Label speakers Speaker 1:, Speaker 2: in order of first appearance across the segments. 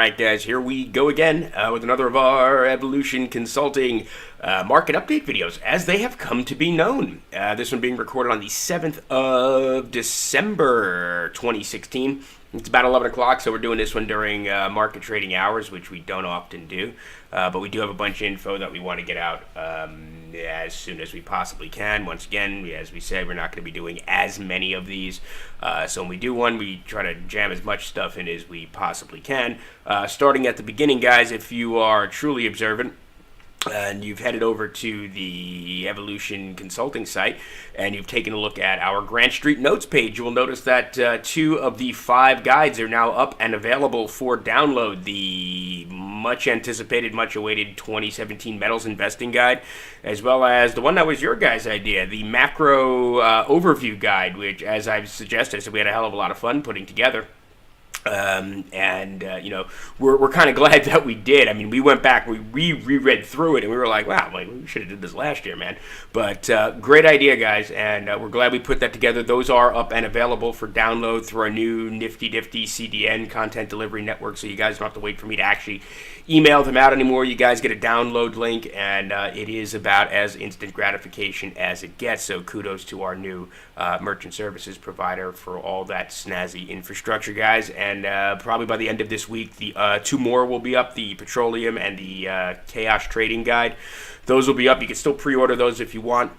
Speaker 1: right, guys, here we go again with another of our Evolution Consulting market update videos, as they have come to be known. This one being recorded on the 7th of December, 2016. It's about 11 o'clock, so we're doing this one during market trading hours, which we don't often do. But we do have a bunch of info that we want to get out as soon as we possibly can. Once again, as we said, we're not going to be doing as many of these. So when we do one, we try to jam as much stuff in as we possibly can. Starting at the beginning, guys, if you are truly observant, and you've headed over to the Evolution Consulting site and you've taken a look at our Grant Street Notes page, you will notice that 2 of the 5 guides are now up and available for download. The much anticipated, much awaited 2017 Metals Investing Guide, as well as the one that was your guys' idea, the Macro Overview Guide, which, as I've suggested, so we had a hell of a lot of fun putting together. You know, we're kind of glad that we did. I mean, we went back, we reread through it, and we were like, wow, we should have did this last year, man. But great idea, guys, and we're glad we put that together. Those are up and available for download through our new nifty CDN content delivery network, so you guys don't have to wait for me to actually email them out anymore. You guys get a download link, and it is about as instant gratification as it gets. So kudos to our new merchant services provider for all that snazzy infrastructure, guys. And probably by the end of this week, the 2 more will be up, the Petroleum and the Chaos Trading Guide. Those will be up. You can still pre-order those if you want.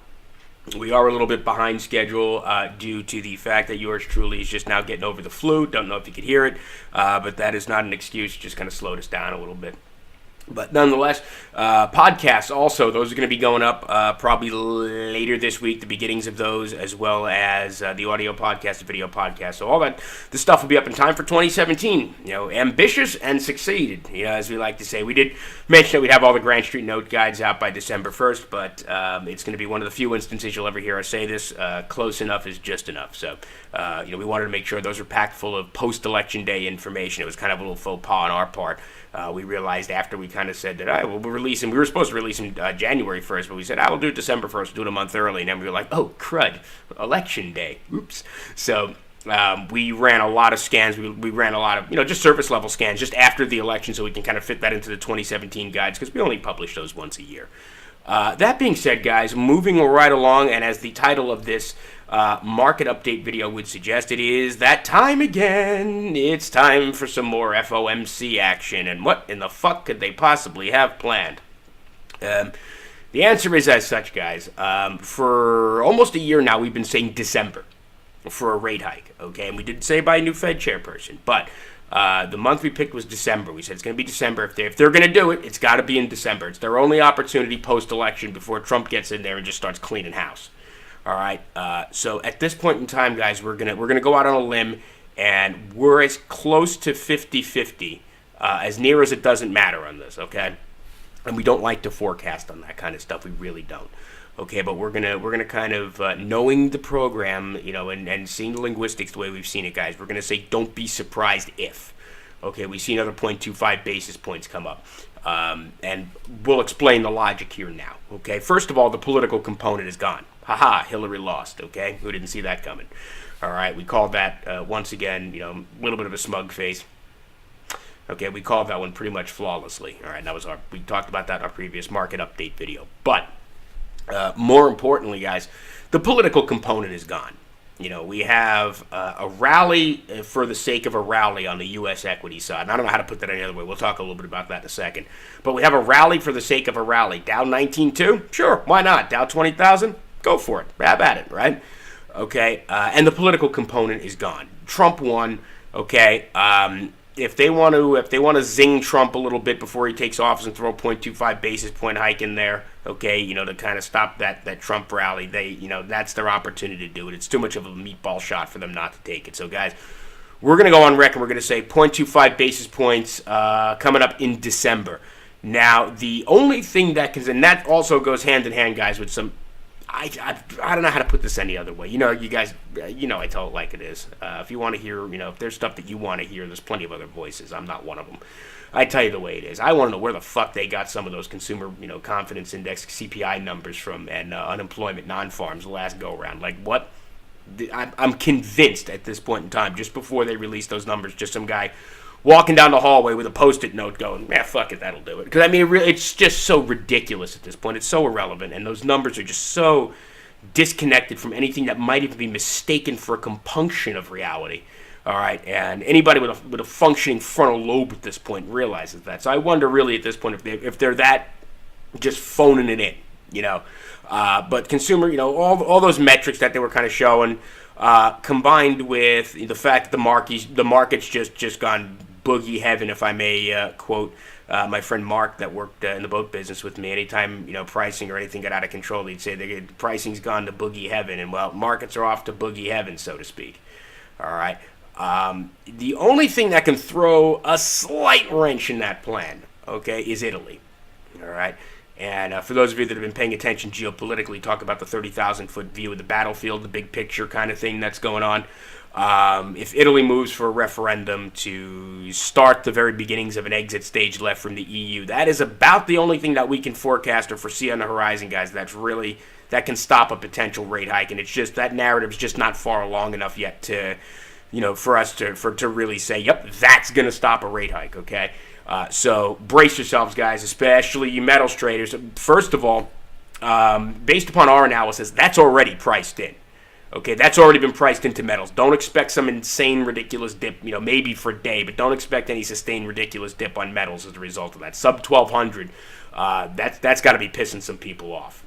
Speaker 1: We are a little bit behind schedule due to the fact that yours truly is just now getting over the flu. Don't know if you could hear it, but that is not an excuse. Just kind of slowed us down a little bit. But nonetheless, podcasts also, those are going to be going up probably later this week, the beginnings of those, as well as the audio podcast, the video podcast. So all that, the stuff will be up in time for 2017. You know, ambitious and succeeded, you know, as we like to say. We did mention that we'd have all the Grant Street Note guides out by December 1st, but it's going to be one of the few instances you'll ever hear us say this. Close enough is just enough. So, you know, we wanted to make sure those are packed full of post-election day information. It was kind of a little faux pas on our part. We realized after we kind of said that, all right, well, we'll release them. We were supposed to release them January 1st, but we said, we'll do it December 1st, do it a month early. And then we were like, oh, crud, election day. Oops. So we ran a lot of scans. We ran a lot of, you know, just surface level scans just after the election so we can kind of fit that into the 2017 guides because we only publish those once a year. That being said, guys, moving right along, and as the title of this market update video would suggest, it is that time again. It's time for some more FOMC action, and what in the fuck could they possibly have planned? The answer is as such, guys. For almost a year now, we've been saying December for a rate hike, okay? And we did say by a new Fed chairperson, but the month we picked was December. We said it's going to be December. If they're going to do it, it's got to be in December. It's their only opportunity post-election before Trump gets in there and just starts cleaning house. All right. So at this point in time, guys, we're gonna go out on a limb, and we're as close to 50-50 as near as it doesn't matter on this. Okay. And we don't like to forecast on that kind of stuff. We really don't. Okay, but we're gonna kind of knowing the program, you know, and seeing the linguistics the way we've seen it, guys. We're gonna say don't be surprised if. Okay, we see another 0.25 basis points come up, and we'll explain the logic here now. Okay, first of all, the political component is gone. Haha, Hillary lost. Okay, who didn't see that coming? All right, we called that once again, you know, a little bit of a smug face. Okay, we called that one pretty much flawlessly. All right, we talked about that in our previous market update video. But more importantly, guys, the political component is gone. You know, we have a rally for the sake of a rally on the U.S. equity side. And I don't know how to put that any other way. We'll talk a little bit about that in a second. But we have a rally for the sake of a rally. Dow 19.2? Sure, why not? Dow 20,000? Go for it. Grab at it, right? Okay, and the political component is gone. Trump won, okay? If they want to zing Trump a little bit before he takes office and throw a 0.25 basis point hike in there, okay, you know, to kind of stop that Trump rally, that's their opportunity to do it. It's too much of a meatball shot for them not to take it. So, guys, we're going to go on record. We're going to say 0.25 basis points coming up in December. Now, the only thing that can, and that also goes hand in hand, guys, with some, I don't know how to put this any other way. You know, you guys, you know, I tell it like it is. If you want to hear, you know, if there's stuff that you want to hear, there's plenty of other voices. I'm not one of them. I tell you the way it is. I want to know where the fuck they got some of those consumer, you know, confidence index CPI numbers from and unemployment non-farms the last go around. Like what? I'm convinced at this point in time, just before they released those numbers, just some guy walking down the hallway with a Post-it note going, fuck it, that'll do it. Because, I mean, it's just so ridiculous at this point. It's so irrelevant, and those numbers are just so disconnected from anything that might even be mistaken for a compunction of reality. All right, and anybody with a functioning frontal lobe at this point realizes that. So I wonder really at this point if they're that just phoning it in, you know. But consumer, you know, all those metrics that they were kind of showing, combined with the fact that the market's just gone boogie heaven, if I may quote my friend Mark that worked in the boat business with me. Anytime, you know, pricing or anything got out of control, he'd say the pricing's gone to boogie heaven, and well, markets are off to boogie heaven, so to speak. All right. The only thing that can throw a slight wrench in that plan, okay, is Italy. All right. And for those of you that have been paying attention geopolitically, talk about the 30,000-foot view of the battlefield, the big picture kind of thing that's going on. If Italy moves for a referendum to start the very beginnings of an exit stage left from the EU, that is about the only thing that we can forecast or foresee on the horizon, guys. That can stop a potential rate hike, and it's just that narrative's just not far along enough yet to, you know, for us to really say, yep, that's going to stop a rate hike. Okay, so brace yourselves, guys, especially you metals traders. First of all, based upon our analysis, that's already priced in. Okay, that's already been priced into metals. Don't expect some insane, ridiculous dip, you know, maybe for a day, but don't expect any sustained, ridiculous dip on metals as a result of that. Sub 1,200, that's got to be pissing some people off.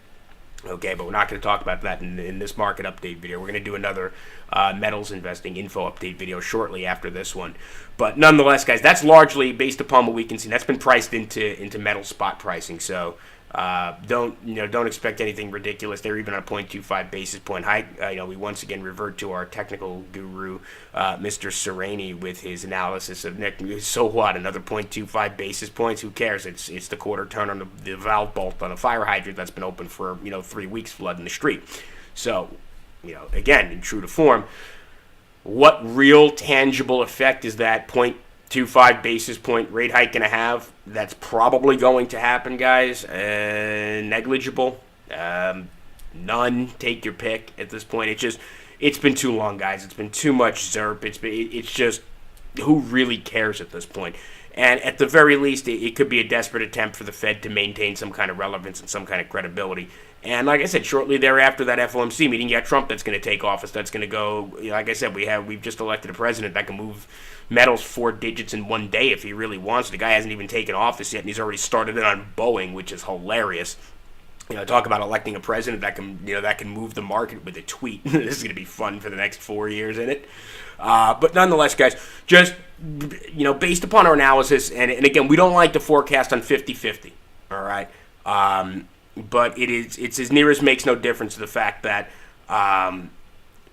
Speaker 1: Okay, but we're not going to talk about that in this market update video. We're going to do another metals investing info update video shortly after this one. But nonetheless, guys, that's largely based upon what we can see. That's been priced into metal spot pricing. So don't expect anything ridiculous. They're even on a 0.25 basis point hike. We once again revert to our technical guru, Mr. Sereni, with his analysis of Nick. So what? Another 0.25 basis points? Who cares? It's the quarter turn on the valve bolt on a fire hydrant that's been open for 3 weeks, flooding the street. So, again, in true to form, what real tangible effect is that 0.25 basis point rate hike going to have? That's probably going to happen, guys. Negligible. None. Take your pick at this point. It's been too long, guys. It's been too much ZERP. It's just, who really cares at this point? And at the very least, it could be a desperate attempt for the Fed to maintain some kind of relevance and some kind of credibility. And like I said, shortly thereafter, that FOMC meeting, you got Trump that's going to take office. That's going to go, like I said, we've just elected a president that can move metals 4 digits in one day if he really wants. The guy hasn't even taken office yet, and he's already started it on Boeing, which is hilarious. Talk about electing a president that can move the market with a tweet. This is going to be fun for the next 4 years, isn't it? But nonetheless, guys, just based upon our analysis, and again, we don't like to forecast on 50-50. All right. But it's as near as makes no difference to the fact that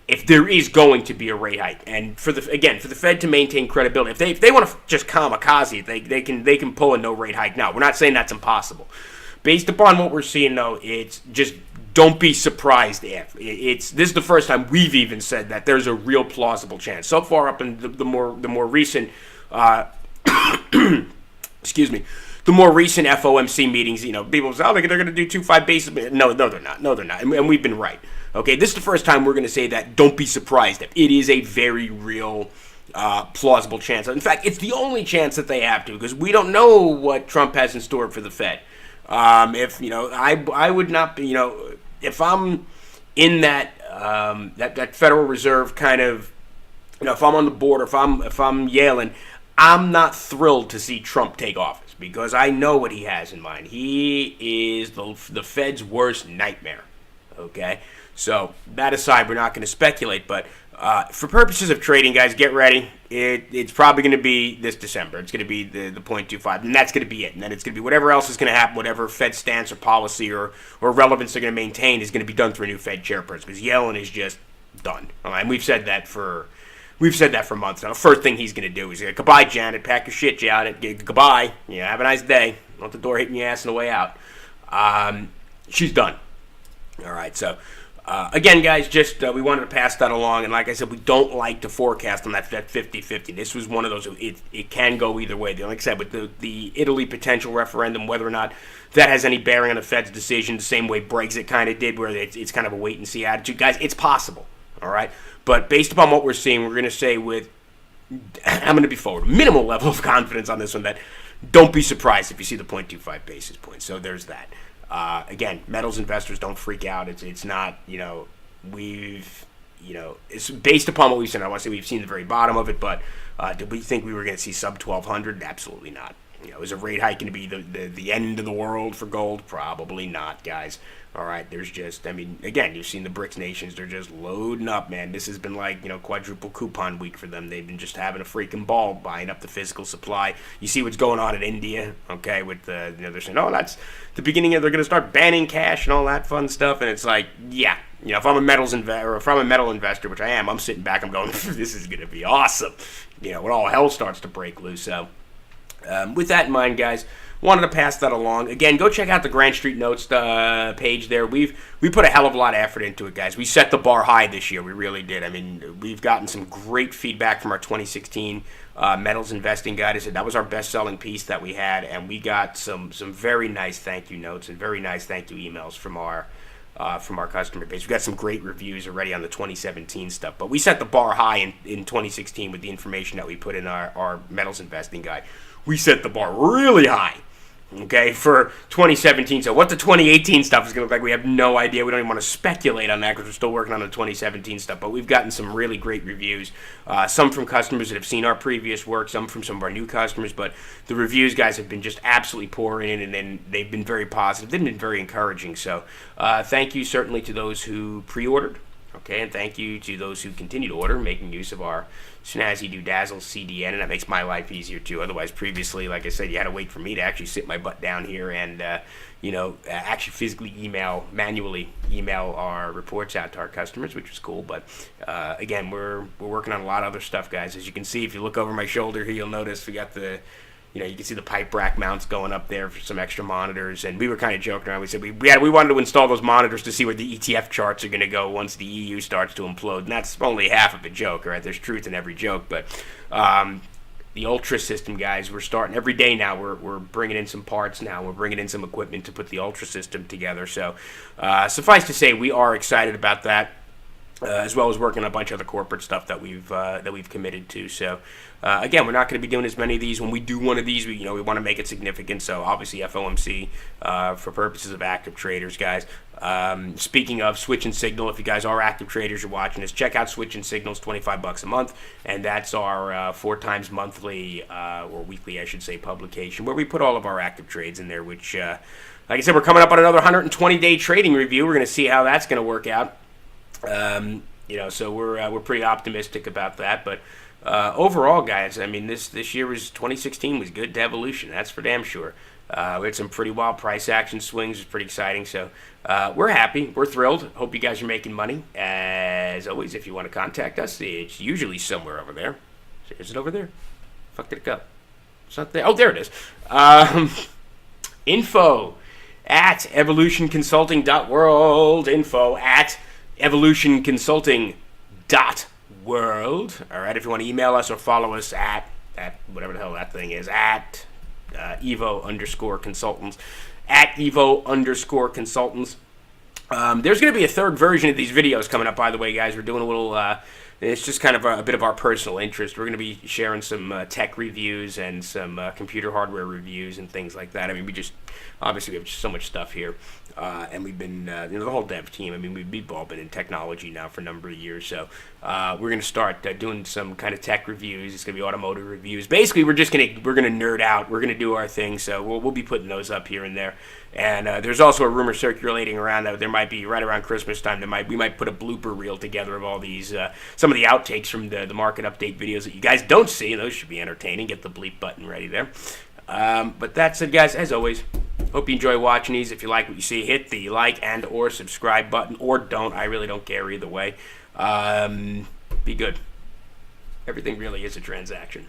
Speaker 1: if there is going to be a rate hike, and for the Fed to maintain credibility, if they want to just kamikaze, they can pull a no rate hike now. We're not saying that's impossible. Based upon what we're seeing, though, it's just don't be surprised if this is the first time we've even said that there's a real plausible chance. So far up in the more recent excuse me. The more recent FOMC meetings, people say, they're going to do 2.5 basis. No, they're not. No, they're not. And we've been right. Okay, this is the first time we're going to say that. Don't be surprised if it is a very real, plausible chance. In fact, it's the only chance that they have to, because we don't know what Trump has in store for the Fed. I would not be, if I'm in that that Federal Reserve kind of, if I'm on the board, or if I'm Yellen, I'm not thrilled to see Trump take office, because I know what he has in mind. He is the Fed's worst nightmare. Okay, so that aside, we're not going to speculate, but for purposes of trading, guys, get ready. It's probably going to be this December. It's going to be the 0.25, and that's going to be it. And then it's going to be whatever else is going to happen, whatever Fed stance or policy or relevance they're going to maintain is going to be done through a new Fed chairperson, because Yellen is just done. And we've said that for months now. The first thing he's going to do is goodbye, Janet. Pack your shit, Janet. Goodbye. Have a nice day. Want the door hitting your ass on the way out. She's done. All right, so again, guys, just we wanted to pass that along, and like I said, we don't like to forecast on that 50-50. This was one of those, it can go either way. Like I said, with the Italy potential referendum, whether or not that has any bearing on the Fed's decision, the same way Brexit kind of did, where it's kind of a wait-and-see attitude. Guys, it's possible, all right? But based upon what we're seeing, we're going to say with I'm going to be forward. Minimal level of confidence on this one. That don't be surprised if you see the 0.25 basis points. So there's that. Again, metals investors, don't freak out. It's not, it's based upon what we've seen. I want to say we've seen the very bottom of it, but did we think we were going to see sub 1200? Absolutely not. Is a rate hike going to be the end of the world for gold? Probably not, guys. All right, there's just, again, you've seen the BRICS nations. They're just loading up, man. This has been like, quadruple coupon week for them. They've been just having a freaking ball buying up the physical supply. You see what's going on in India, okay, with they're saying, oh, that's the beginning of, they're going to start banning cash and all that fun stuff. And it's like, yeah, if I'm a metals investor, or if I'm a metal investor, which I am, I'm sitting back, I'm going, this is going to be awesome. When all hell starts to break loose. So, with that in mind, guys, wanted to pass that along. Again, go check out the Grant Street Notes page there. We put a hell of a lot of effort into it, guys. We set the bar high this year. We really did. We've gotten some great feedback from our 2016 metals investing guide. I said that was our best-selling piece that we had, and we got some very nice thank you notes and very nice thank you emails from our customer base. We got some great reviews already on the 2017 stuff, but we set the bar high in 2016 with the information that we put in our metals investing guide. We set the bar really high, okay, for 2017. So what the 2018 stuff is going to look like, we have no idea. We don't even want to speculate on that because we're still working on the 2017 stuff. But we've gotten some really great reviews, some from customers that have seen our previous work, some from some of our new customers. But the reviews, guys, have been just absolutely pouring in, and then they've been very positive. They've been very encouraging. So thank you certainly to those who pre-ordered. Okay, and thank you to those who continue to order, making use of our Snazzy Dazzle CDN, and that makes my life easier too. Otherwise, previously, like I said, you had to wait for me to actually sit my butt down here and, actually physically manually email our reports out to our customers, which was cool. But again, we're working on a lot of other stuff, guys. As you can see, if you look over my shoulder here, you'll notice we got the. You can see the pipe rack mounts going up there for some extra monitors, and we were kind of joking around. We said we wanted to install those monitors to see where the ETF charts are going to go once the EU starts to implode, and that's only half of a joke, right? There's truth in every joke, but the Ultra system, guys, we're starting every day now. We're bringing in some parts now. We're bringing in some equipment to put the Ultra system together. So suffice to say, we are excited about that. As well as working on a bunch of other corporate stuff that we've committed to. So again, we're not going to be doing as many of these. When we do one of these, we want to make it significant. So obviously FOMC for purposes of active traders, guys. Speaking of Switch and Signal, if you guys are active traders, you're watching this, check out Switch and Signal. It's $25 a month, and that's our 4 times monthly or weekly, I should say, publication where we put all of our active trades in there. Which, like I said, we're coming up on another 120-day trading review. We're going to see how that's going to work out. So we're pretty optimistic about that. But overall, guys, this year 2016 was good to Evolution. That's for damn sure. We had some pretty wild price action swings. It was pretty exciting. So we're happy. We're thrilled. Hope you guys are making money. As always, if you want to contact us, it's usually somewhere over there. Is it over there? Fuck, did it go? It's not there. Oh, there it is. Info at evolutionconsulting.world. Info at evolutionconsulting.world. All right, if you want to email us or follow us at whatever the hell that thing is, at Evo_consultants, at Evo_consultants. There's going to be a third version of these videos coming up, by the way, guys. We're doing a little, it's just kind of a bit of our personal interest. We're going to be sharing some tech reviews and some computer hardware reviews and things like that. Obviously we have just so much stuff here. And we've been, the whole dev team, we've all been in technology now for a number of years. So we're going to start doing some kind of tech reviews. It's going to be automotive reviews. Basically, we're going to nerd out. We're going to do our thing. So we'll be putting those up here and there. And there's also a rumor circulating around that there might be, right around Christmas time, we might put a blooper reel together of all these, some of the outtakes from the market update videos that you guys don't see. And those should be entertaining. Get the bleep button ready there. But that's it, guys. As always, hope you enjoy watching these. If you like what you see, hit the like and or subscribe button, or don't. I really don't care either way. Be good. Everything really is a transaction.